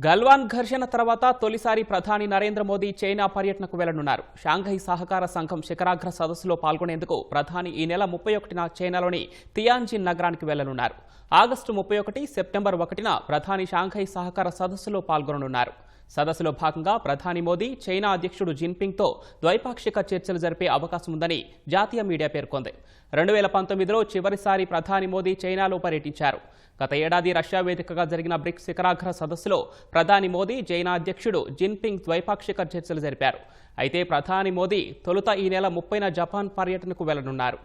గల్వాన్ ఘర్షణ తర్వాత తొలిసారి ప్రధాని నరేంద్ర మోదీ చైనా పర్యటనకు వెళ్లనున్నారు. షాంఘై సహకార సంఘం శిఖరాగ్ర సదస్సులో పాల్గొనేందుకు ప్రధాని ఈ నెల 31న చైనాలోని తియాన్జిన్ నగరానికి వెళ్లనున్నారు. ఆగస్టు 31, సెప్టెంబర్ 1న ప్రధాని షాంఘై సహకార సదస్సులో పాల్గొననున్నారు. సదస్సులో భాగంగా ప్రధాని మోదీ చైనా అధ్యక్షుడు జిన్పింగ్తో ద్వైపాక్షిక చర్చలు జరిపే అవకాశం ఉందని జాతీయ మీడియా పేర్కొంది. 2019లో చివరిసారి ప్రధాని మోదీ చైనాలో పర్యటించారు. గత ఏడాది రష్యా వేదికగా జరిగిన బ్రిక్స్ శిఖరాగ్ర సదస్సులో ప్రధాని మోదీ చైనా అధ్యక్షుడు జిన్పింగ్ ద్వైపాక్షిక చర్చలు జరిపారు. అయితే ప్రధాని మోదీ తొలుత ఈ నెల 30న జపాన్ పర్యటనకు వెళ్లనున్నారు.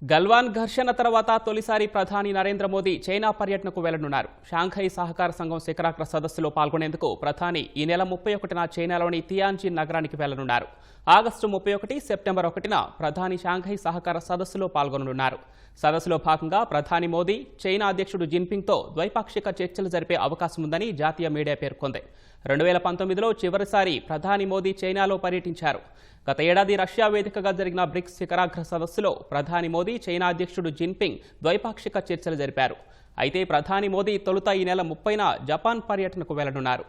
గల్వాన్ ఘర్షణ తర్వాత తొలిసారి ప్రధాని నరేంద్ర మోదీ చైనా పర్యటనకు వెళ్లనున్నారు. షాంఘై సహకార సంఘం శిఖరాగ్ర సదస్సులో పాల్గొనేందుకు ప్రధాని ఈ నెల 31న చైనాలోని తియాన్జిన్ నగరానికి వెళ్లనున్నారు. ఆగస్టు 31, సెప్టెంబర్ 1న ప్రధాని షాంఘై సహకార సదస్సులో పాల్గొననున్నారు. సదస్సులో భాగంగా ప్రధాని మోదీ చైనా అధ్యక్షుడు జిన్పింగ్తో ద్వైపాక్షిక చర్చలు జరిపే అవకాశం ఉందని జాతీయ మీడియా పేర్కొంది. 2019లో చివరిసారి ప్రధాని మోదీ చైనాలో పర్యటించారు. గత ఏడాది రష్యా వేదికగా జరిగిన బ్రిక్స్ శిఖరాగ్ర సదస్సులో ప్రధాని మోదీ చైనా అధ్యక్షుడు జిన్పింగ్ ద్వైపాక్షిక చర్చలు జరిపారు. అయితే ప్రధాని మోదీ తొలుత ఈ నెల 30న జపాన్ పర్యటనకు వెళ్లనున్నారు.